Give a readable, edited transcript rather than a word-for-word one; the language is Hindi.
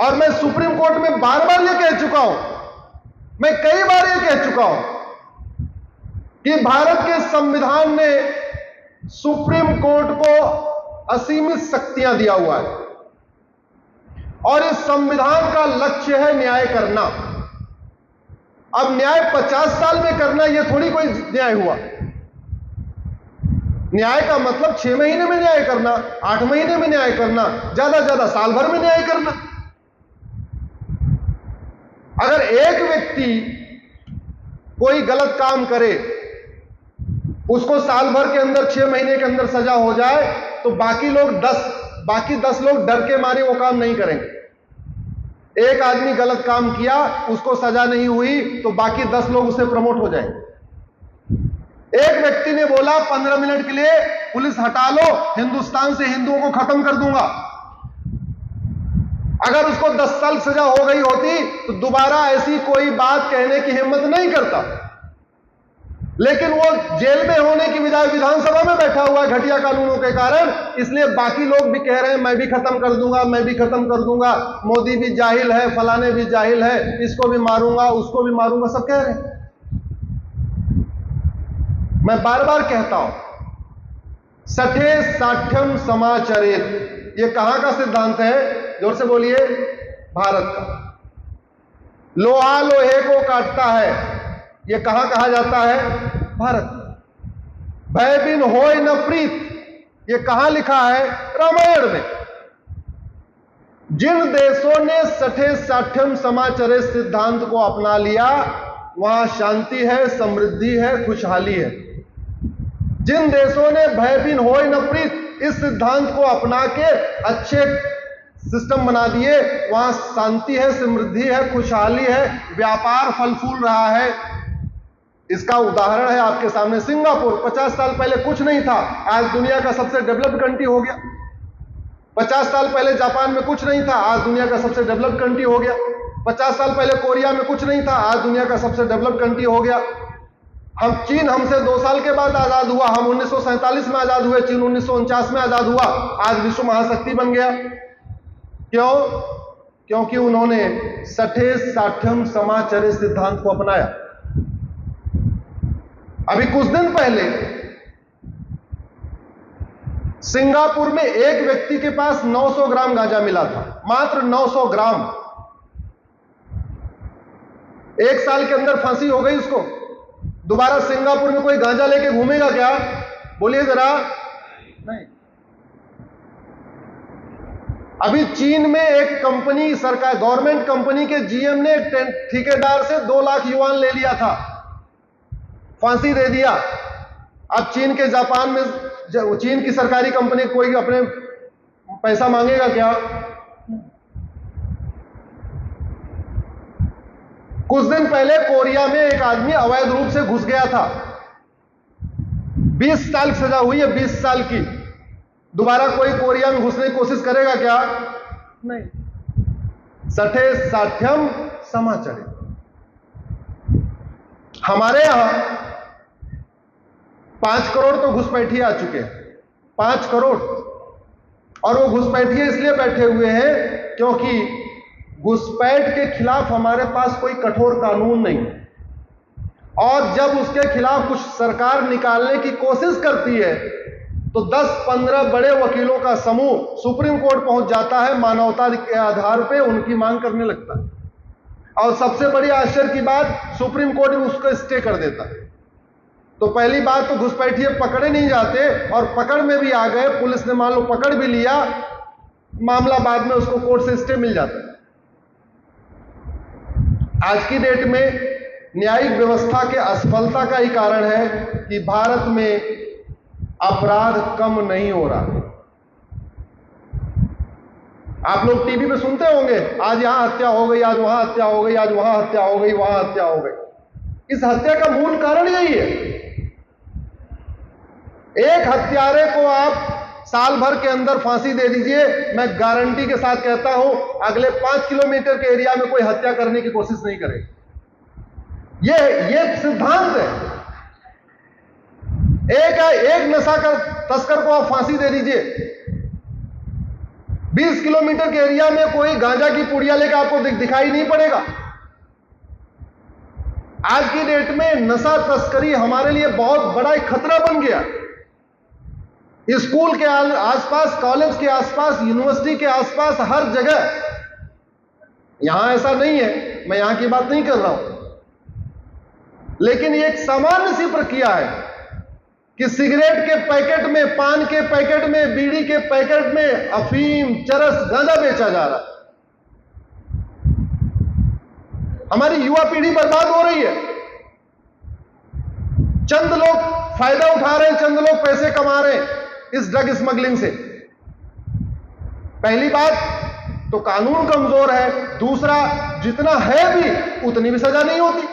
और मैं सुप्रीम कोर्ट में बार बार यह कह चुका हूं, मैं कई बार यह कह चुका हूं कि भारत के संविधान ने सुप्रीम कोर्ट को असीमित शक्तियां दिया हुआ है और इस संविधान का लक्ष्य है न्याय करना। अब न्याय 50 साल में करना यह थोड़ी कोई न्याय हुआ। न्याय का मतलब 6 महीने में न्याय करना, 8 महीने में न्याय करना, ज्यादा ज्यादा साल भर में न्याय करना। अगर एक व्यक्ति कोई गलत काम करे, उसको साल भर के अंदर 6 महीने के अंदर सजा हो जाए, तो बाकी 10 लोग डर के मारे वो काम नहीं करेंगे। एक आदमी गलत काम किया, उसको सजा नहीं हुई, तो बाकी 10 लोग उसे प्रमोट हो जाएंगे। एक व्यक्ति ने बोला 15 मिनट के लिए पुलिस हटा लो, हिंदुस्तान से हिंदुओं को खत्म कर दूंगा। अगर उसको 10 साल सजा हो गई होती तो दोबारा ऐसी कोई बात कहने की हिम्मत नहीं करता। लेकिन वो जेल में होने की बजाय विधानसभा में बैठा हुआ है घटिया कानूनों के कारण, इसलिए बाकी लोग भी कह रहे हैं मैं भी खत्म कर दूंगा, मैं भी खत्म कर दूंगा, मोदी भी जाहिल है, फलाने भी जाहिल है, इसको भी मारूंगा, उसको भी मारूंगा, सब कह रहे हैं। मैं बार बार कहता हूं, सठे साठ्यम समाचरेत, यह कहां का सिद्धांत है? जोर से बोलिए। भारत का। लोहा लोहे को काटता है, यह कहां कहा जाता है? भारत में। भय बिन होय न प्रीत, यह कहां लिखा है? रामायण में। जिन देशों ने सठे साठ्यम समाचरेत सिद्धांत को अपना लिया, वहां शांति है, समृद्धि है, खुशहाली है। जिन देशों ने भय बिन होय न प्रीत इस सिद्धांत को अपना के अच्छे सिस्टम बना दिए, वहां शांति है, समृद्धि है, खुशहाली है, व्यापार फल फूल रहा है। इसका उदाहरण है आपके सामने सिंगापुर। 50 साल पहले कुछ नहीं था, आज दुनिया का सबसे डेवलप्ड कंट्री हो गया। 50 साल पहले जापान में कुछ नहीं था, आज दुनिया का सबसे डेवलप्ड कंट्री हो गया। 50 साल पहले कोरिया में कुछ नहीं था, आज दुनिया का सबसे डेवलप्ड कंट्री हो गया। चीन हमसे 2 साल के बाद आजाद हुआ। हम 1947 में आजाद हुए, चीन 1949 में आजाद हुआ। आज विश्व महाशक्ति बन गया। क्यों? क्योंकि उन्होंने सठे साठ्यम समाचरेत सिद्धांत को अपनाया। अभी कुछ दिन पहले सिंगापुर में एक व्यक्ति के पास 900 ग्राम गांजा मिला था, मात्र 900 ग्राम। 1 साल के अंदर फांसी हो गई उसको। दोबारा सिंगापुर में कोई गांजा लेके घूमेगा क्या? बोलिए जरा। नहीं। अभी चीन में एक कंपनी, सरकार गवर्नमेंट कंपनी के जीएम ने ठेकेदार से 2 लाख युआन ले लिया था, फांसी दे दिया। अब चीन के जापान में चीन की सरकारी कंपनी कोई अपने पैसा मांगेगा क्या? कुछ दिन पहले कोरिया में एक आदमी अवैध रूप से घुस गया था, 20 साल की सजा हुई है, 20 साल की। दोबारा कोई कोरिया में घुसने की कोशिश करेगा क्या? नहीं। सठे साठ्यम समाचरेत। हमारे यहां 5 करोड़ तो घुसपैठिए आ चुके हैं, 5 करोड़। और वो घुसपैठिए इसलिए बैठे हुए हैं क्योंकि घुसपैठ के खिलाफ हमारे पास कोई कठोर कानून नहीं, और जब उसके खिलाफ कुछ सरकार निकालने की कोशिश करती है तो 10-15 बड़े वकीलों का समूह सुप्रीम कोर्ट पहुंच जाता है, मानवता के आधार पे उनकी मांग करने लगता है। और सबसे बड़ी आश्चर्य की बात, सुप्रीम कोर्ट भी उसको स्टे कर देता है। तो पहली बात तो घुसपैठिए पकड़े नहीं जाते, और पकड़ में भी आ गए, पुलिस ने मान लो पकड़ भी लिया, मामला बाद में उसको कोर्ट से स्टे मिल जाता है। आज की डेट में न्यायिक व्यवस्था के असफलता का ही कारण है कि भारत में अपराध कम नहीं हो रहा। आप लोग टीवी पे सुनते होंगे, आज यहां हत्या हो गई, आज वहां हत्या हो गई, आज वहां हत्या हो गई, वहां हत्या हो गई। इस हत्या का मूल कारण यही है। एक हत्यारे को आप साल भर के अंदर फांसी दे दीजिए, मैं गारंटी के साथ कहता हूं अगले 5 किलोमीटर के एरिया में कोई हत्या करने की कोशिश नहीं करेगा। ये सिद्धांत है। एक नशा का तस्कर को आप फांसी दे दीजिए, 20 किलोमीटर के एरिया में कोई गांजा की पुड़िया लेकर आपको दिखाई नहीं पड़ेगा। आज की डेट में नशा तस्करी हमारे लिए बहुत बड़ा एक खतरा बन गया। स्कूल के आसपास, कॉलेज के आसपास, यूनिवर्सिटी के आसपास, हर जगह। यहां ऐसा नहीं है, मैं यहां की बात नहीं कर रहा हूं, लेकिन ये एक सामान्य सी प्रक्रिया है कि सिगरेट के पैकेट में, पान के पैकेट में, बीड़ी के पैकेट में अफीम, चरस, गांजा बेचा जा रहा है। हमारी युवा पीढ़ी बर्बाद हो रही है। चंद लोग फायदा उठा रहे हैं, चंद लोग पैसे कमा रहे हैं इस ड्रग स्मगलिंग से। पहली बात तो कानून कमजोर है, दूसरा जितना है भी उतनी भी सजा नहीं होती।